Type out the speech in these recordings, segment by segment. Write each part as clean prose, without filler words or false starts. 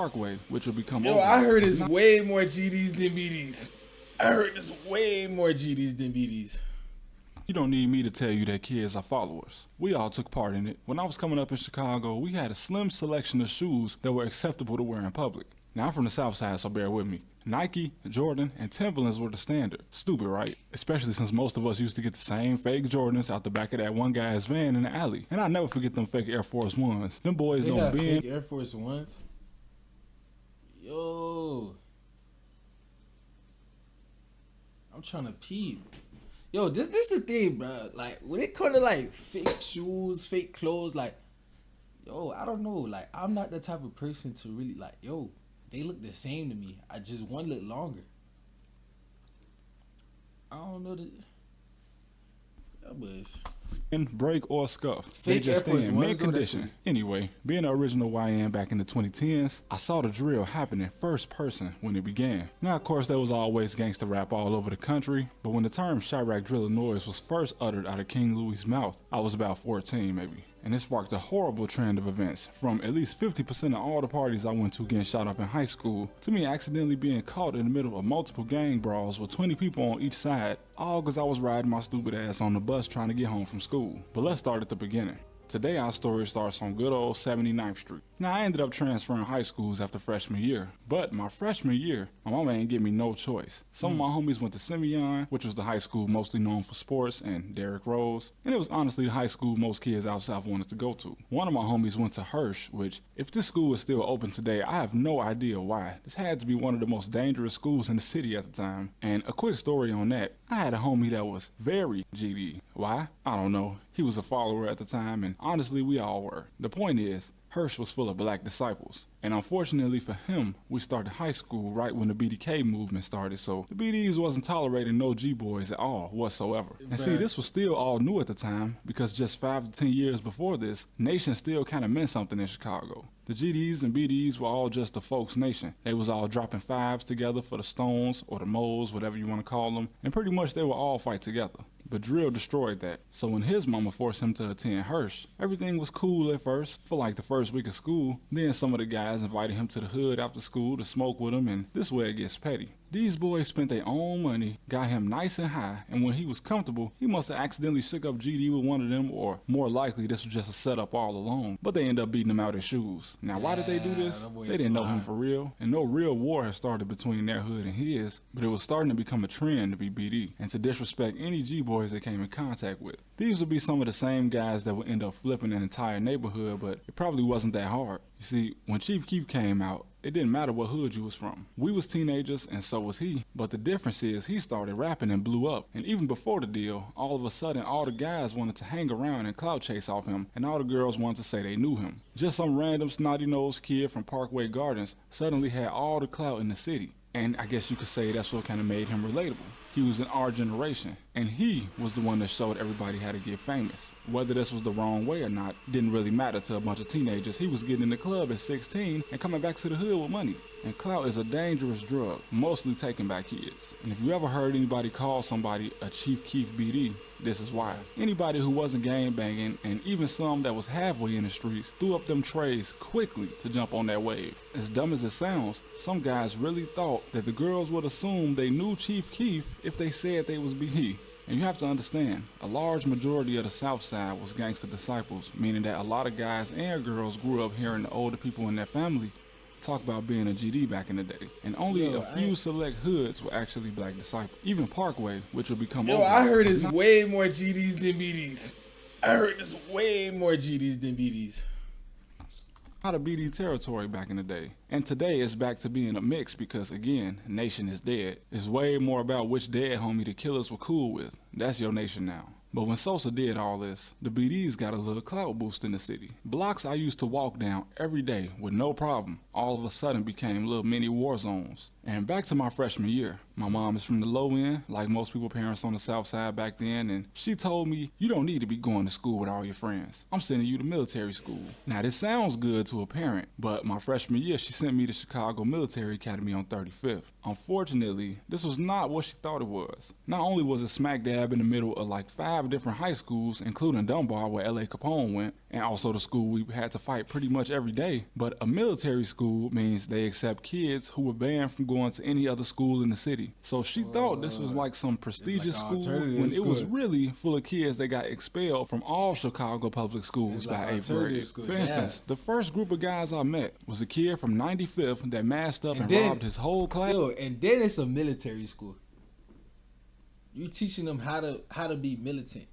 Parkway, which will become Yo, I heard it's way more GDs than BDs. I heard it's way more GDs than BDs. You don't need me to tell you that kids are followers. We all took part in it. When I was coming up in Chicago, we had a slim selection of shoes that were acceptable to wear in public. Now, I'm from the South Side, so bear with me. Nike, Jordan, and Timberlands were the standard. Stupid, right? Especially since most of us used to get the same fake Jordans out the back of that one guy's van in the alley. And I'll never forget them fake Air Force Ones. Them boys They don't got bend. fake Air Force Ones? Yo. I'm trying to peep. Yo, this the thing, bro. Like, when it comes to, like, fake shoes, fake clothes, like, yo, I don't know. Like, I'm not the type of person to really, like, yo, they look the same to me. I just one look longer. I don't know the... That was... break or scuff. They Fake just Air stay Force in Ones, mint though, that's condition. Anyway, being an original YN back in the 2010s, I saw the drill happening first person when it began. Now, of course, there was always gangster rap all over the country, but when the term Chirac Drill Illinois was first uttered out of King Louis's mouth, I was about 14 maybe. And it sparked a horrible trend of events, from at least 50% of all the parties I went to getting shot up in high school, to me accidentally being caught in the middle of multiple gang brawls with 20 people on each side, all because I was riding my stupid ass on the bus trying to get home from school. But let's start at the beginning. Today our story starts on good old 79th Street. Now I ended up transferring high schools after freshman year, but my freshman year, my mama ain't give me no choice. Some of my homies went to Simeon, which was the high school mostly known for sports, and Derrick Rose, and it was honestly the high school most kids out south wanted to go to. One of my homies went to Hirsch, which, if this school is still open today, I have no idea why. This had to be one of the most dangerous schools in the city at the time. And a quick story on that, I had a homie that was very GD. Why? I don't know. He was a follower at the time, and honestly, we all were. The point is, Hirsch was full of black disciples. And unfortunately for him, we started high school right when the BDK movement started, so the BDs wasn't tolerating no G-boys at all whatsoever. And see, this was still all new at the time, because just 5 to 10 years before this, nation still kind of meant something in Chicago. The GDs and BDs were all just the folks' nation. They was all dropping fives together for the Stones, or the Moles, whatever you want to call them, and pretty much they would all fight together. But drill destroyed that. So when his mama forced him to attend Hirsch, everything was cool at first, for like the first week of school. Then some of the guys invited him to the hood after school to smoke with him, and this way it gets petty. These boys spent their own money, got him nice and high, and when he was comfortable, he must have accidentally shook up GD with one of them, or more likely this was just a setup all along. But they ended up beating him out his shoes. Now why did they do this? They didn't know him for real, and no real war had started between their hood and his, but it was starting to become a trend to be BD, and to disrespect any G-boys they came in contact with. These would be some of the same guys that would end up flipping an entire neighborhood, but it probably wasn't that hard. You see, when Chief Keef came out, it didn't matter what hood you was from. We was teenagers, and so was he. But the difference is he started rapping and blew up. And even before the deal, all of a sudden, all the guys wanted to hang around and clout chase off him, and all the girls wanted to say they knew him. Just some random snotty-nosed kid from Parkway Gardens suddenly had all the clout in the city. And I guess you could say that's what kind of made him relatable. He was in our generation, and he was the one that showed everybody how to get famous. Whether this was the wrong way or not didn't really matter to a bunch of teenagers. He was getting in the club at 16 and coming back to the hood with money. And clout is a dangerous drug, mostly taken by kids. And if you ever heard anybody call somebody a Chief Keef BD, this is why. Anybody who wasn't gang banging, and even some that was halfway in the streets, threw up them trays quickly to jump on that wave. As dumb as it sounds, some guys really thought that the girls would assume they knew Chief Keef if they said they was BD. And you have to understand, a large majority of the South Side was gangster disciples, meaning that a lot of guys and girls grew up hearing the older people in their family talk about being a GD back in the day, and only a few select hoods were actually black disciples. Even Parkway, which will become I heard it's way more GDs than BDs. I heard it's way more GDs than BDs. Out of BD territory back in the day. And today it's back to being a mix because, again, nation is dead. It's way more about which dead homie the killers were cool with. That's your nation now. But when Sosa did all this, the BDs got a little clout boost in the city. Blocks I used to walk down every day with no problem all of a sudden became little mini war zones. And back to my freshman year. My mom is from the low end, like most people parents on the south side back then, and she told me, you don't need to be going to school with all your friends. I'm sending you to military school. Now this sounds good to a parent, but my freshman year she sent me to Chicago Military Academy on 35th. Unfortunately, this was not what she thought it was. Not only was it smack dab in the middle of like 5 different high schools, including Dunbar where L.A. Capone went, and also the school we had to fight pretty much every day, but a military school means they accept kids who were banned from going to any other school in the city. So she thought this was like some prestigious school when it was really full of kids that got expelled from all Chicago public schools by 8th grade. For instance, the first group of guys I met was a kid from 95th that masked up and robbed his whole class. Yo, and then it's a military school. You teaching them how to be militant.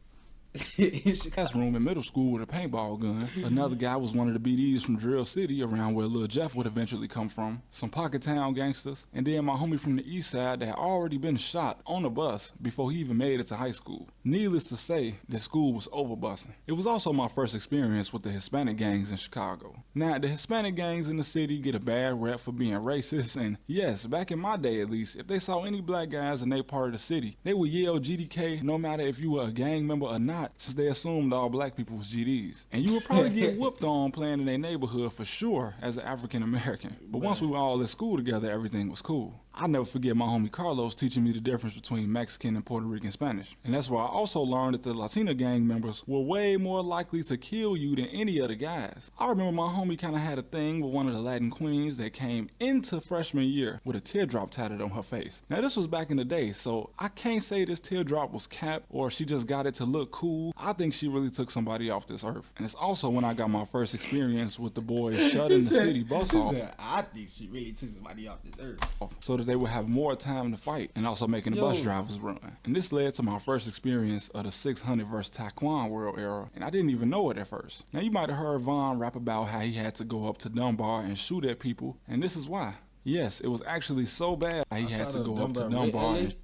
Classroom in middle school with a paintball gun. Another guy was one of the BDs from Drill City, around where Lil Jeff would eventually come from. Some Pocket Town gangsters, and then my homie from the east side that had already been shot on a bus before he even made it to high school. Needless to say, the school was overbussing. It was also my first experience with the Hispanic gangs in Chicago. Now, the Hispanic gangs in the city get a bad rep for being racist, and yes, back in my day at least, if they saw any black guys in their part of the city, they would yell GDK no matter if you were a gang member or not, since they assumed all black people was GDs. And you would probably get whooped on playing in their neighborhood for sure as an African American. But once we were all at school together, everything was cool. I'll never forget my homie Carlos teaching me the difference between Mexican and Puerto Rican Spanish. And that's where I also learned that the Latina gang members were way more likely to kill you than any other guys. I remember my homie kind of had a thing with one of the Latin queens that came into freshman year with a teardrop tatted on her face. Now this was back in the day, so I can't say this teardrop was capped or she just got it to look cool. I think she really took somebody off this earth. And it's also when I got my first experience with the boys shutting the city bus off. I think she really took somebody off this earth. So that they would have more time to fight, and also making the bus drivers run. And this led to my first experience of the 600 versus Taekwondo world era, and I didn't even know it at first. Now you might have heard Von rap about how he had to go up to Dunbar and shoot at people, and this is why. Yes, it was actually so bad he had to go up to Dunbar and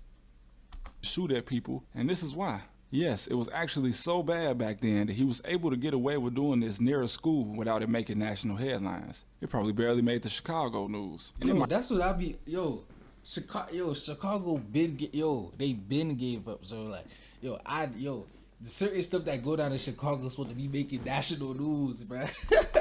shoot at people, and this is why. Yes, it was actually so bad back then that he was able to get away with doing this near a school without it making national headlines. It probably barely made the Chicago news. And yo, that's what I be, Chicago they been gave up. So like, the certain stuff that go down in Chicago is supposed to be making national news, bruh.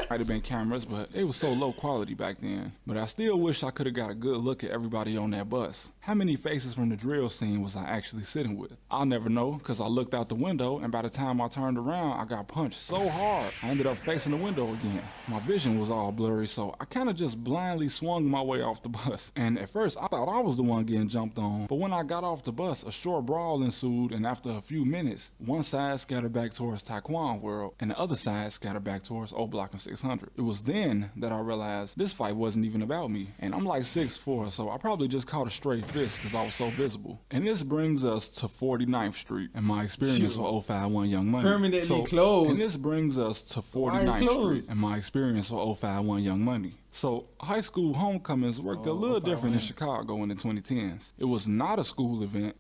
Might have been cameras, but they were so low quality back then. But I still wish I could have got a good look at everybody on that bus. How many faces from the drill scene was I actually sitting with? I'll never know, because I looked out the window, and by the time I turned around, I got punched so hard, I ended up facing the window again. My vision was all blurry, so I kind of just blindly swung my way off the bus. And at first, I thought I was the one getting jumped on. But when I got off the bus, a short brawl ensued, and after a few minutes, one side scattered back towards Taekwondo World, and the other side scattered back towards O Block and 600. It was then that I realized this fight wasn't even about me, and I'm like 6'4", so I probably just caught a straight fist because I was so visible. And this brings us to 49th Street and my experience with 051 Young Money. Permanently closed. And this brings us to 49th Street and my experience with 051 Young Money. So high school homecomings worked a little different in Chicago in the 2010s. It was not a school event.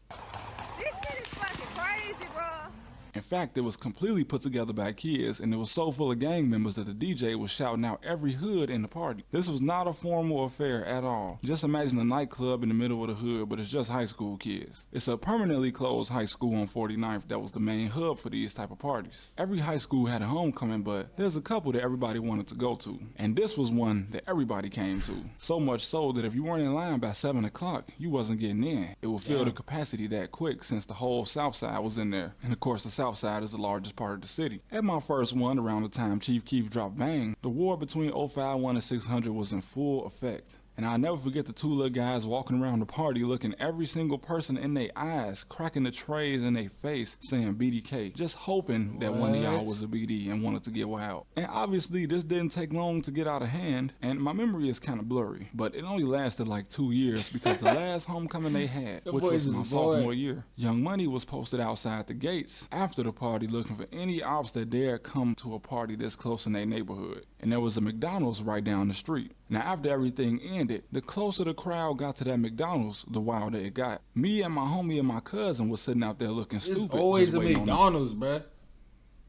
In fact, it was completely put together by kids, and it was so full of gang members that the DJ was shouting out every hood in the party. This was not a formal affair at all. Just imagine a nightclub in the middle of the hood, but it's just high school kids. It's a permanently closed high school on 49th that was the main hub for these type of parties. Every high school had a homecoming, but there's a couple that everybody wanted to go to. And this was one that everybody came to. So much so that if you weren't in line by 7 o'clock, you wasn't getting in. It would fill the capacity that quick since the whole south side was in there. And of course the south side is the largest part of the city. At my first one, around the time Chief Keef dropped Bang, the war between 051 and 600 was in full effect. And I'll never forget the two little guys walking around the party looking every single person in their eyes, cracking the trays in their face, saying BDK, just hoping that one of y'all was a BD and wanted to get wild. And obviously this didn't take long to get out of hand, and my memory is kind of blurry, but it only lasted like 2 years because the last homecoming they had, which was my sophomore year, Young Money was posted outside the gates after the party looking for any ops that dare come to a party this close in their neighborhood. And there was a McDonald's right down the street. Now after everything ended, the closer the crowd got to that McDonald's, the wilder it got. Me and my homie and my cousin was sitting out there looking stupid. It's always a McDonald's, bruh.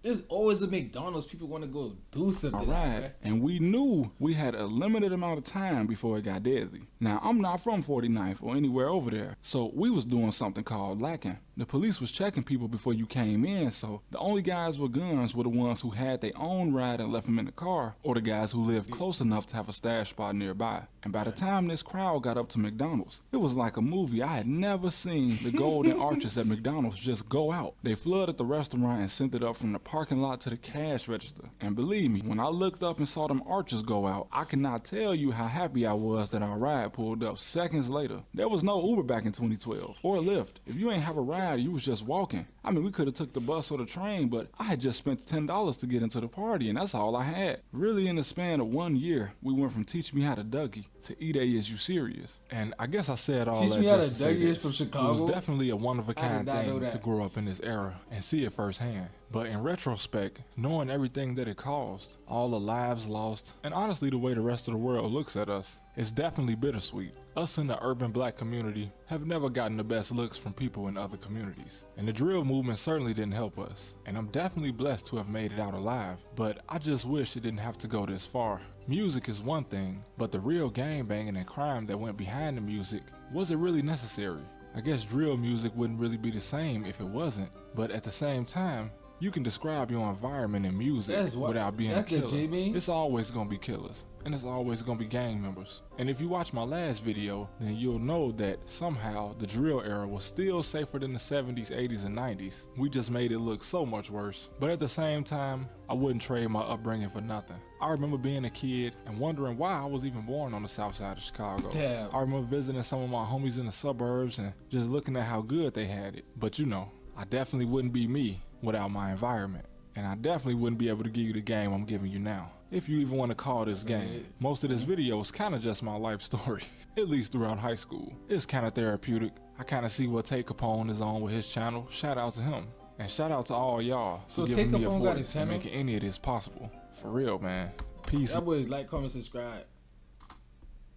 There's always a McDonald's people want to go do something. All right, and we knew we had a limited amount of time before it got deadly. Now, I'm not from 49th or anywhere over there, so we was doing something called lacking. The police was checking people before you came in, so the only guys with guns were the ones who had their own ride and left them in the car, or the guys who lived close enough to have a stash spot nearby. And by the time this crowd got up to McDonald's, it was like a movie. I had never seen the golden arches at McDonald's just go out. They flooded the restaurant and sent it up from the parking lot to the cash register. And believe me, when I looked up and saw them arches go out, I cannot tell you how happy I was that our ride pulled up seconds later. There was no Uber back in 2012 or Lyft. If you ain't have a ride, you was just walking. I mean, we could have took the bus or the train, but I had just spent $10 to get into the party, and that's all I had. Really, in the span of 1 year, we went from teach me how to Dougie to eat is you serious. And I guess I said all Teach that me how just to to say Dougie is this. from Chicago. It was definitely a one-of-a-kind I did not know thing to that. grow up in this era and see it firsthand. But in retrospect, knowing everything that it caused, all the lives lost, and honestly the way the rest of the world looks at us, it's definitely bittersweet. Us in the urban black community have never gotten the best looks from people in other communities. And the drill movement certainly didn't help us. And I'm definitely blessed to have made it out alive. But I just wish it didn't have to go this far. Music is one thing, but the real gang banging and crime that went behind the music, was it really necessary? I guess drill music wouldn't really be the same if it wasn't. But at the same time, you can describe your environment in music without being a killer. It's always gonna be killers, and it's always gonna be gang members. And if you watch my last video, then you'll know that somehow the drill era was still safer than the 70s, 80s, and 90s. We just made it look so much worse. But at the same time, I wouldn't trade my upbringing for nothing. I remember being a kid and wondering why I was even born on the south side of Chicago. Damn. I remember visiting some of my homies in the suburbs and just looking at how good they had it. But you know, I definitely wouldn't be me without my environment. And I definitely wouldn't be able to give you the game I'm giving you now, if you even want to call this game. Most of this video is kind of just my life story, at least throughout high school. It's kind of therapeutic. I kind of see what Tay Capone is on with his channel. Shout out to him. And shout out to all y'all for giving me a voice and making any of this possible. For real, man. Peace. That boys like, comment, subscribe.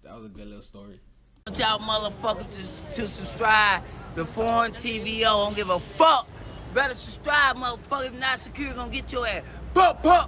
That was a good little story. Y'all motherfuckers to subscribe to Foreign TVO. Don't give a fuck. Better subscribe, motherfucker. If not, security gonna get your ass. Pup, pup.